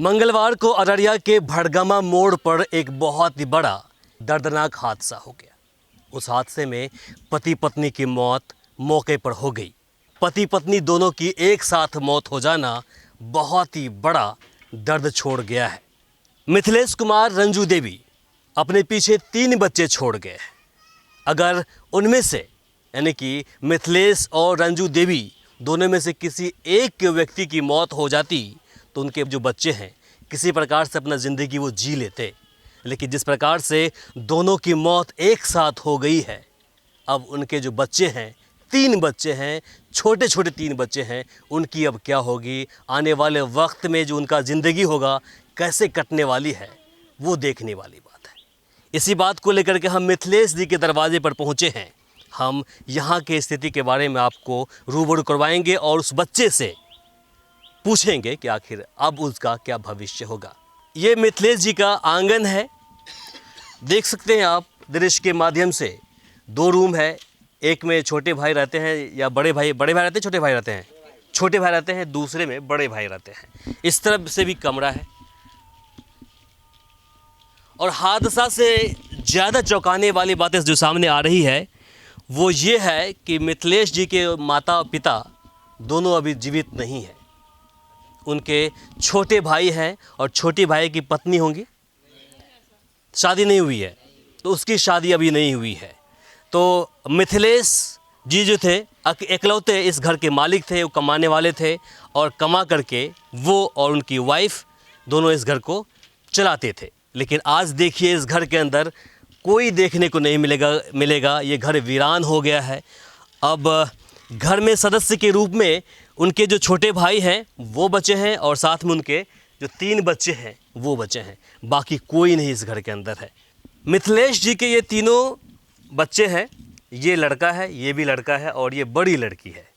मंगलवार को अररिया के भड़गामा मोड़ पर एक बहुत ही बड़ा दर्दनाक हादसा हो गया। उस हादसे में पति पत्नी की मौत मौके पर हो गई। पति पत्नी दोनों की एक साथ मौत हो जाना बहुत ही बड़ा दर्द छोड़ गया है। मिथिलेश कुमार, रंजू देवी अपने पीछे 3 बच्चे छोड़ गए। अगर उनमें से यानी कि मिथिलेश और रंजू देवी दोनों में से किसी एक व्यक्ति की मौत हो जाती तो उनके जो बच्चे हैं किसी प्रकार से अपना ज़िंदगी वो जी लेते। लेकिन जिस प्रकार से दोनों की मौत एक साथ हो गई है, अब उनके जो बच्चे हैं, 3 बच्चे हैं, छोटे छोटे 3 बच्चे हैं, उनकी अब क्या होगी, आने वाले वक्त में जो उनका ज़िंदगी होगा कैसे कटने वाली है, वो देखने वाली बात है। इसी बात को लेकर के हम मिथिलेश जी के दरवाजे पर पहुँचे हैं। हम यहाँ की स्थिति के बारे में आपको रूबरू करवाएंगे और उस बच्चे से पूछेंगे कि आखिर अब उसका क्या भविष्य होगा। ये मिथिलेश जी का आंगन है, देख सकते हैं आप दृश्य के माध्यम से। 2 रूम है, एक में छोटे भाई रहते हैं या बड़े भाई रहते हैं, छोटे भाई रहते हैं, छोटे भाई रहते हैं, दूसरे में बड़े भाई रहते हैं। इस तरफ से भी कमरा है। और हादसा से ज़्यादा चौंकाने वाली बातें जो सामने आ रही है वो ये है कि मिथिलेश जी के माता पिता दोनों अभी जीवित नहीं हैं। उनके छोटे भाई हैं और छोटी भाई की पत्नी होंगी, शादी नहीं हुई है, तो उसकी शादी अभी नहीं हुई है। तो मिथिलेश जी जो थे इकलौते इस घर के मालिक थे, वो कमाने वाले थे और कमा करके वो और उनकी वाइफ दोनों इस घर को चलाते थे। लेकिन आज देखिए इस घर के अंदर कोई देखने को नहीं मिलेगा। ये घर वीरान हो गया है। अब घर में सदस्य के रूप में उनके जो छोटे भाई हैं वो बचे हैं और साथ में उनके जो 3 बच्चे हैं वो बचे हैं। बाकी कोई नहीं इस घर के अंदर है। मिथिलेश जी के ये तीनों बच्चे हैं, ये लड़का है, ये भी लड़का है और ये बड़ी लड़की है,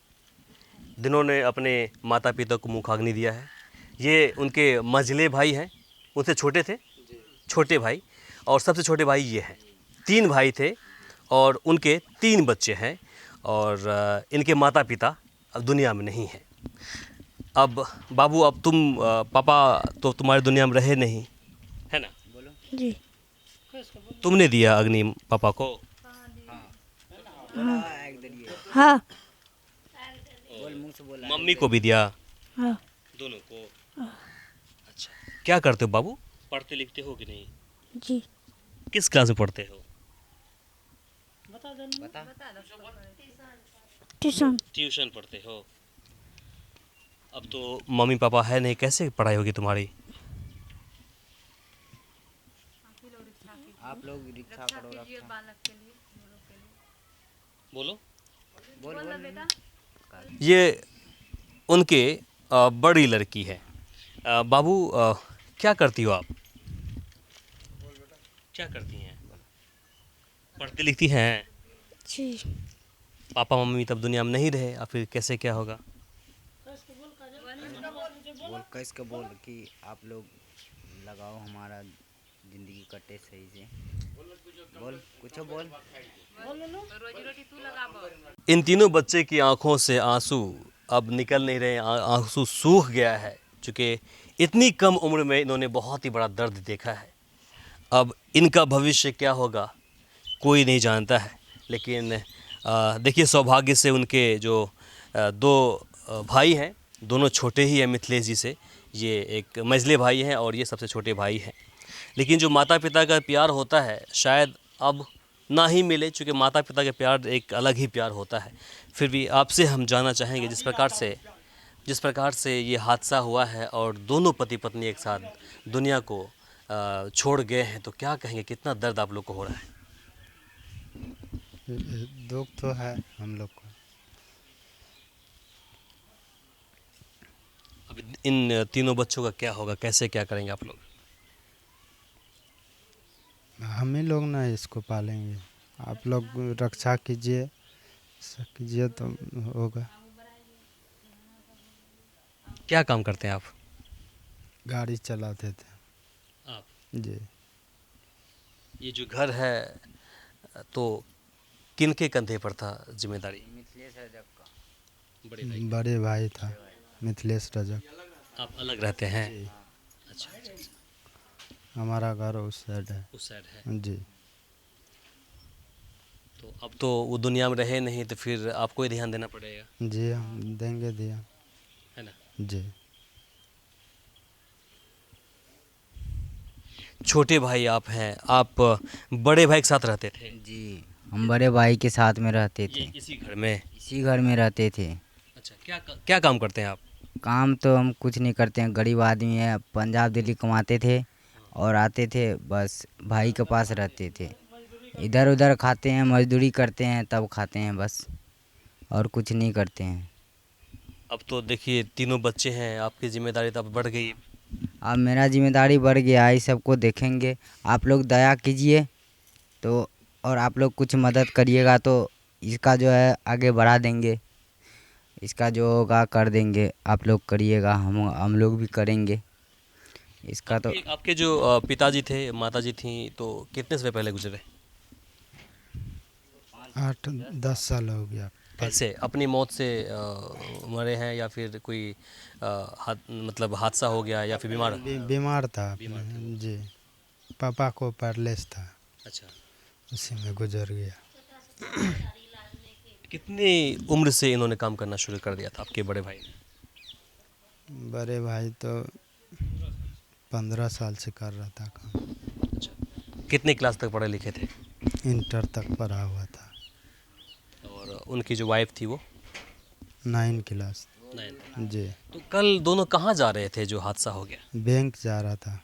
जिन्होंने अपने माता पिता को मुखाग्नि दिया है। ये उनके मझले भाई हैं, उनसे छोटे थे छोटे भाई, और सबसे छोटे भाई ये हैं। 3 भाई थे और उनके 3 बच्चे हैं और इनके माता पिता अब दुनिया में नहीं हैं। अब बाबू, अब तुम पापा तो तुम्हारी दुनिया में रहे नहीं, है ना? बोलो जी। तुमने दिया अग्नि पापा को? हाँ। मम्मी को भी दिया? हाँ। दोनों को? अच्छा, क्या करते हो बाबू? पढ़ते लिखते हो कि नहीं? जी। किस क्लास में पढ़ते हो? ट्यूशन पढ़ते हो। अब तो मम्मी पापा है नहीं, कैसे पढ़ाई होगी तुम्हारी? आप लोग रिक्शा करो बोलो। बोल बेटा। ये उनके बड़ी लड़की है। बाबू, क्या करती हो आप? क्या करती हैं? पढ़ती लिखती हैं? जी। पापा मम्मी तब दुनिया में नहीं रहे, और फिर कैसे क्या होगा? बोल कैस के बोल कि आप लोग लगाओ, हमारा जिंदगी कटे सही से। बोल कुछ बोल। इन तीनों बच्चे की आंखों से आंसू अब निकल नहीं रहे, आंसू सूख गया है, क्योंकि इतनी कम उम्र में इन्होंने बहुत ही बड़ा दर्द देखा है। अब इनका भविष्य क्या होगा कोई नहीं जानता है। लेकिन देखिए, सौभाग्य से उनके जो 2 भाई हैं, दोनों छोटे ही हैं मिथिलेश जी से। ये एक मझले भाई हैं और ये सबसे छोटे भाई हैं। लेकिन जो माता पिता का प्यार होता है शायद अब ना ही मिले, क्योंकि माता पिता का प्यार एक अलग ही प्यार होता है। फिर भी आपसे हम जानना चाहेंगे, जिस प्रकार से ये हादसा हुआ है और दोनों पति पत्नी एक साथ दुनिया को छोड़ गए हैं, तो क्या कहेंगे, कितना दर्द आप लोग को हो रहा है? दुख तो है हम लोग को। अब इन तीनों बच्चों का क्या होगा, कैसे क्या करेंगे आप लोग? हम ही लोग ना इसको पालेंगे, आप लोग रक्षा कीजिए तो होगा। क्या काम करते हैं आप? गाड़ी चलाते थे आप? जी। ये जो घर है तो किनके कंधे पर था जिम्मेदारी? मिथिलेश रजक का। बड़े भाई। बड़े भाई था मिथिलेश रजक। आप अलग रहते हैं? जी। अच्छा अच्छा, हमारा घर उस साइड है। उस साइड है। जी। तो अब तो वो दुनिया में रहे नहीं, तो फिर आपको ही ध्यान देना पड़ेगा, जी हम देंगे दिया। है ना। जी। छोटे भाई आप हैं, आप बड़े भाई के साथ रहते थे जी, हम बड़े भाई के साथ में रहते थे, इसी घर में। इसी घर में रहते थे। अच्छा, क्या काम करते हैं आप? काम तो हम कुछ नहीं करते हैं, गरीब आदमी है, पंजाब दिल्ली कमाते थे और आते थे, बस भाई के पास रहते थे। इधर उधर खाते हैं, मजदूरी करते हैं, तब खाते हैं बस, और कुछ नहीं करते हैं। अब तो देखिए तीनों बच्चे हैं, आपकी जिम्मेदारी तो अब बढ़ गई। अब मेरा जिम्मेदारी बढ़ गया है, इस सबको देखेंगे। आप लोग दया कीजिए तो, और आप लोग कुछ मदद करिएगा तो इसका जो है आगे बढ़ा देंगे, इसका जो होगा कर देंगे। आप लोग करिएगा, हम लोग भी करेंगे इसका। तो आपके जो पिताजी थे, माताजी थी, तो कितने समय पहले गुजरे? 8-10 साल हो गया। कैसे अपनी मौत से मरे हैं, या फिर कोई मतलब हादसा हो गया, या फिर बीमार? बीमार था जी। पापा को पैरलेस था, अच्छा। उसी में गुजर गया। कितनी उम्र से इन्होंने काम करना शुरू कर दिया था आपके बड़े भाई? बड़े भाई तो 15 साल से कर रहा था काम। अच्छा, कितनी क्लास तक पढ़े लिखे थे? इंटर तक पढ़ा हुआ था। और उनकी जो वाइफ थी वो? 9 क्लास। 9। जी। तो कल दोनों कहाँ जा रहे थे जो हादसा हो गया? बैंक जा रहा था।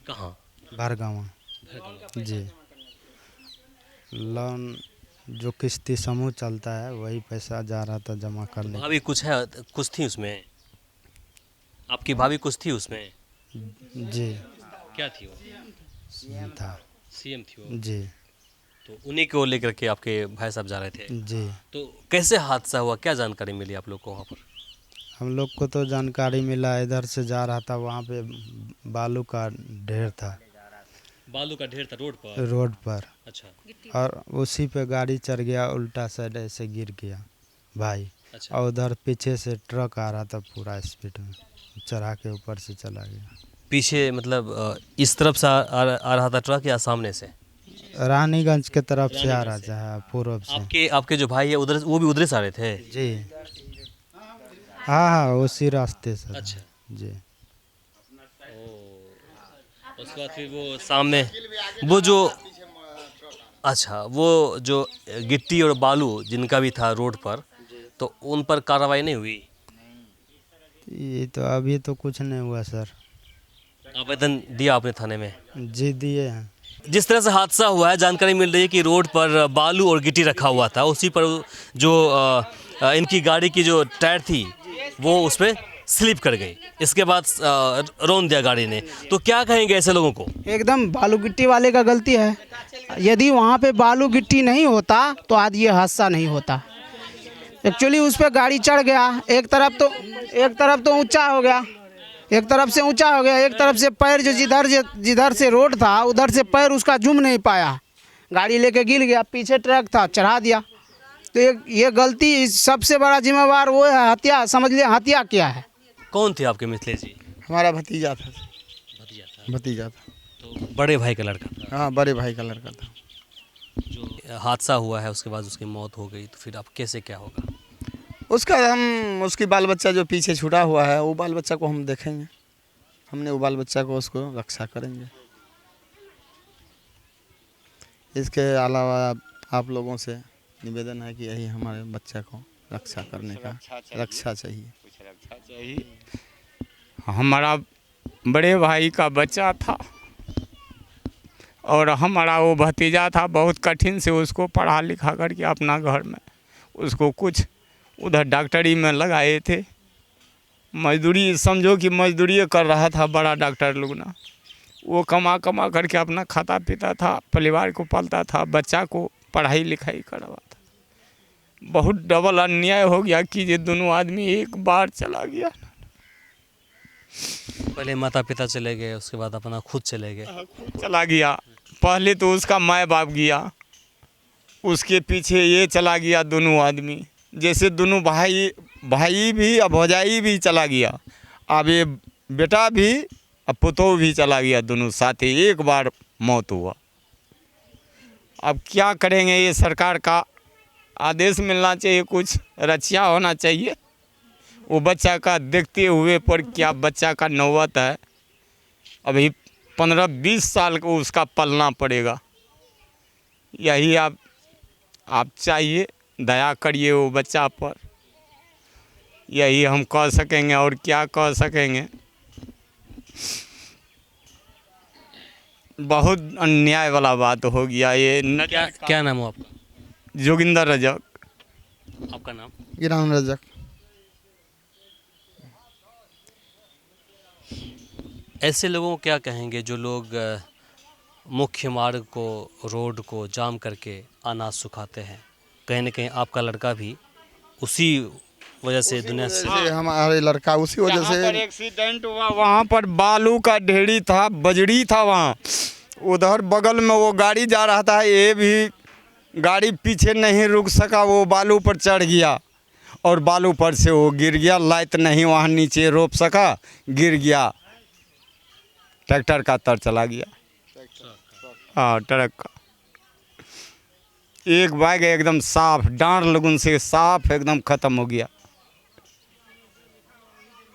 कहाँ? भरगावा। जी। लोन जो किस्ती समूह चलता है वही पैसा जा रहा था जमा करने। भाभी कुछ थी उसमें? आपकी भाभी कुछ थी उसमें? जी। क्या थी वो? था। सीएम थी वो? जी। तो उन्हीं को लेकर के आपके भाई साहब जा रहे थे? जी। तो कैसे हादसा हुआ, क्या जानकारी मिली आप लोग को वहाँ पर? हम लोग को तो जानकारी मिला, इधर से जा रहा था, वहाँ पे बालू का ढेर था। बालू का ढेर था रोड रोड पर। अच्छा। और उसी पे गाड़ी चढ़ गया, उल्टा साइड ऐसे गिर गया भाई। अच्छा। और उधर पीछे से ट्रक आ रहा था पूरा स्पीड में, चढ़ा के ऊपर से चला गया। पीछे मतलब इस तरफ से आ रहा था ट्रक, या सामने से? रानीगंज के तरफ से आ रहा था, पूर्व से। आपके जो भाई है उधर, वो भी उधर से आ रहे थे? जी। हाँ हाँ, उसी रास्ते से था। अच्छा। जी। उसके बाद फिर वो सामने वो जो, अच्छा, वो जो गिट्टी और बालू जिनका भी था रोड पर, तो उन पर कार्रवाई नहीं हुई? ये तो अभी तो कुछ नहीं हुआ सर। आवेदन दिया आपने थाने में? जी दिए हैं। जिस तरह से हादसा हुआ है, जानकारी मिल रही है कि रोड पर बालू और गिट्टी रखा हुआ था, उसी पर जो इनकी गाड़ी की जो टायर थी वो उस पर स्लिप कर गई। इसके बाद रौंद दिया गाड़ी ने। तो क्या कहेंगे ऐसे लोगों को? एकदम बालू गिट्टी वाले का गलती है। यदि वहाँ पे बालू गिट्टी नहीं होता तो आज ये हादसा नहीं होता। एक्चुअली उस पर गाड़ी चढ़ गया, एक तरफ तो ऊंचा हो गया, एक तरफ से ऊंचा हो गया, एक तरफ से पैर जो जिधर से रोड था उधर से पैर उसका जुम नहीं पाया, गाड़ी लेके गिर गया। पीछे ट्रक था, चढ़ा दिया। तो ये गलती, सबसे बड़ा जिम्मेवार वो है। हत्या, समझ लिया, हत्या क्या है। कौन थे आपके मिथिलेश जी? हमारा भतीजा था। भतीजा था? भतीजा था। तो बड़े भाई का लड़का था? हाँ, बड़े भाई का लड़का था। जो हादसा हुआ है उसके बाद उसकी मौत हो गई, तो फिर अब कैसे क्या होगा? उसकी बाल बच्चा जो पीछे छूटा हुआ है, वो बाल बच्चा को हम देखेंगे। हमने वो बाल बच्चा को उसको रक्षा करेंगे। इसके अलावा आप लोगों से निवेदन है कि यही हमारे बच्चा को रक्षा करने का रक्षा चाहिए। हमारा बड़े भाई का बच्चा था और हमारा वो भतीजा था। बहुत कठिन से उसको पढ़ा लिखा करके अपना घर में उसको कुछ उधर डॉक्टरी में लगाए थे। मजदूरी, समझो कि मजदूरी कर रहा था बड़ा डॉक्टर लोग ना। वो कमा करके अपना खाता पीता था, परिवार को पालता था, बच्चा को पढ़ाई लिखाई करवा था। बहुत डबल अन्याय हो गया कि ये दोनों आदमी एक बार चला गया। पहले माता पिता चले गए, उसके बाद अपना खुद चले गए। चला गया। पहले तो उसका माँ बाप गया, उसके पीछे ये चला गया दोनों आदमी। जैसे दोनों भाई भी और भौजाई भी चला गया। अब ये बेटा भी अब पुतोह भी चला गया, दोनों साथ ही एक बार मौत हुआ। अब क्या करेंगे, ये सरकार का आदेश मिलना चाहिए, कुछ रक्षा होना चाहिए वो बच्चा का देखते हुए। पर क्या बच्चा का नौबत है, अभी 15-20 साल को उसका पलना पड़ेगा। यही आप चाहिए, दया करिए वो बच्चा पर, यही हम कह सकेंगे और क्या कह सकेंगे। बहुत अन्याय वाला बात हो गया ये। क्या नाम हो आपका? जोगिंदर रजक। आपका नाम? ईरान रजक। ऐसे लोगों को क्या कहेंगे जो लोग मुख्य मार्ग को, रोड को जाम करके अनाज सुखाते हैं? कहीं ना कहीं आपका लड़का भी उसी वजह से दुनिया से हमारे लड़का उसी वजह जहाँ पर से एक्सीडेंट हुआ वहाँ पर बालू का ढेरी था, बजरी था वहाँ। उधर बगल में वो गाड़ी जा रहा था, ये भी गाड़ी पीछे नहीं रुक सका, वो बालू पर चढ़ गया और बालू पर से वो गिर गया। लाइट नहीं वहाँ नीचे रोक सका, गिर गया, ट्रैक्टर का तर चला गया। हाँ, ट्रक का एक बैग एकदम साफ, डांड लगुन से साफ एकदम ख़त्म हो गया।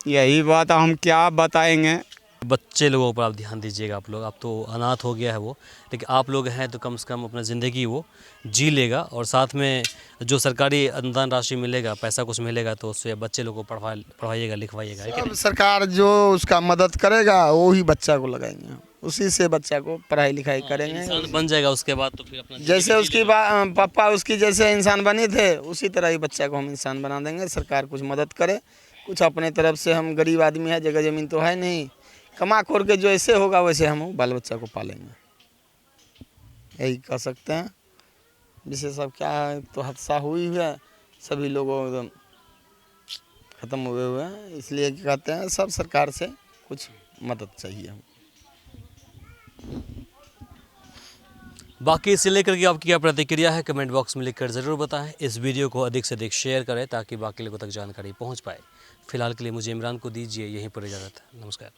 यही बात हम क्या बताएंगे। बच्चे लोगों पर आप ध्यान दीजिएगा। आप लोग, आप तो अनाथ हो गया है वो, लेकिन आप लोग हैं तो कम से कम अपना ज़िंदगी वो जी लेगा। और साथ में जो सरकारी अनुदान राशि मिलेगा, पैसा कुछ मिलेगा, तो उससे बच्चे लोगों को पढ़वाइएगा, लिखवाइएगा। अब सरकार जो उसका मदद करेगा वो ही बच्चा को लगाएंगे, उसी से बच्चा को पढ़ाई लिखाई करेंगे। इंसान बन जाएगा उसके बाद तो फिर अपना जैसे उसकी पापा उसकी जैसे इंसान बने थे, उसी तरह ही बच्चा को हम इंसान बना देंगे। सरकार कुछ मदद करे, कुछ अपने तरफ से। हम गरीब आदमी है, जगह ज़मीन तो है नहीं, कमा खोर के जो ऐसे होगा वैसे हम बाल बच्चा को पालेंगे, यही कह सकते हैं। विशेष अब क्या है, तो हादसा हुई है, सभी लोगों एकदम ख़त्म हुए हैं। इसलिए कहते हैं सब सरकार से कुछ मदद चाहिए हम। बाकी इसे लेकर के आपकी क्या प्रतिक्रिया है, कमेंट बॉक्स में लिखकर ज़रूर बताएं। इस वीडियो को अधिक से अधिक शेयर करें ताकि बाकी लोगों तक जानकारी पहुंच पाए। फिलहाल के लिए मुझे इमरान को दीजिए यहीं पर इजाज़त। नमस्कार।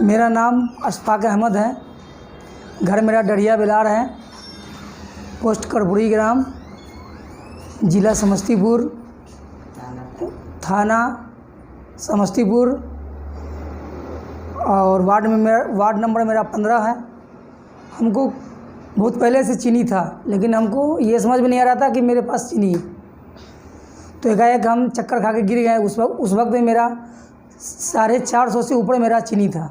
मेरा नाम अशफाक अहमद है, घर मेरा डरिया बिलार है, पोस्ट करपुरी ग्राम, ज़िला समस्तीपुर, थाना समस्तीपुर, और वार्ड नंबर मेरा 15 है। हमको बहुत पहले से चीनी था, लेकिन हमको ये समझ में नहीं आ रहा था कि मेरे पास चीनी है। तो एकाएक हम चक्कर खा के गिर गए। उस वक्त में मेरा 450 से ऊपर मेरा चीनी था।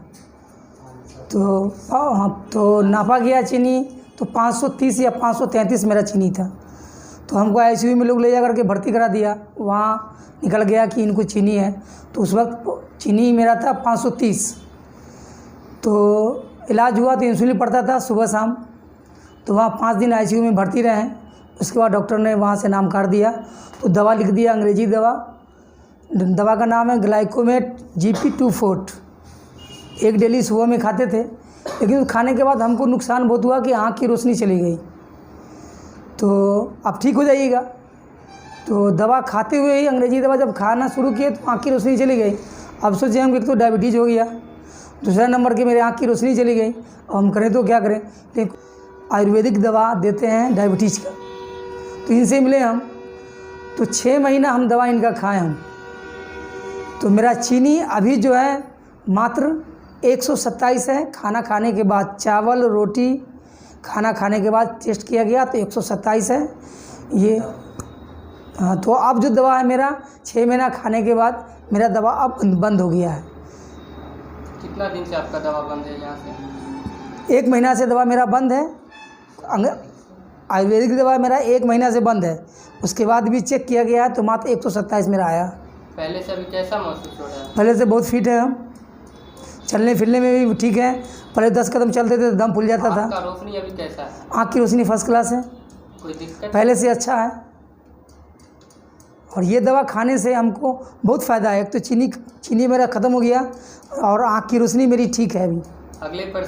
तो नापा गया चीनी, तो 530 या 533 मेरा चीनी था। तो हमको आईसीयू में लोग ले जा करके भर्ती करा दिया। वहाँ निकल गया कि इनको चीनी है। तो उस वक्त चीनी मेरा था 530। तो इलाज हुआ तो इंसुलिन पड़ता था सुबह शाम। तो वहाँ 5 दिन आईसीयू में भर्ती रहे। उसके बाद डॉक्टर ने वहाँ से नाम काट दिया, तो दवा लिख दिया, अंग्रेजी दवा का नाम है ग्लाइकोमेट GP2 एक डेली सुबह में खाते थे। लेकिन खाने के बाद हमको नुकसान बहुत हुआ कि आँख की रोशनी चली गई। तो अब ठीक हो जाइएगा। तो दवा खाते हुए ही अंग्रेजी दवा जब खाना शुरू किए तो आँख की रोशनी चली गई। अब सोचे हम, एक तो डायबिटीज़ हो गया, दूसरा नंबर के मेरे आँख की रोशनी चली गई। अब हम करें तो क्या करें। लेकिन आयुर्वेदिक दवा देते हैं डायबिटीज़ का, तो इनसे मिले हम। तो 6 महीना हम दवा इनका खाए हम। तो मेरा चीनी अभी जो है मात्र 127 है। खाना खाने के बाद, चावल रोटी खाना खाने के बाद टेस्ट किया गया तो 127 है ये। हाँ, तो अब जो दवा है मेरा 6 महीना खाने के बाद मेरा दवा अब बंद हो गया है। कितना दिन से आपका दवा बंद है यहाँ से? 1 महीना से दवा मेरा बंद है। आयुर्वेदिक दवा मेरा 1 महीना से बंद है। उसके बाद भी चेक किया गया है तो मात्र 127 मेरा आया। पहले से अभी कैसा महसूस हो रहा है? पहले से बहुत फिट है हम, चलने फिरने में भी ठीक है। पहले 10 कदम चलते थे तो दम फूल जाता था। आँख का रोशनी अभी कैसा है? आँख की रोशनी फर्स्ट क्लास है, कोई दिक्कत? पहले से अच्छा है। और ये दवा खाने से हमको बहुत फ़ायदा है। एक तो चीनी मेरा ख़त्म हो गया और आँख की रोशनी मेरी ठीक है अभी। अगले पेशेंट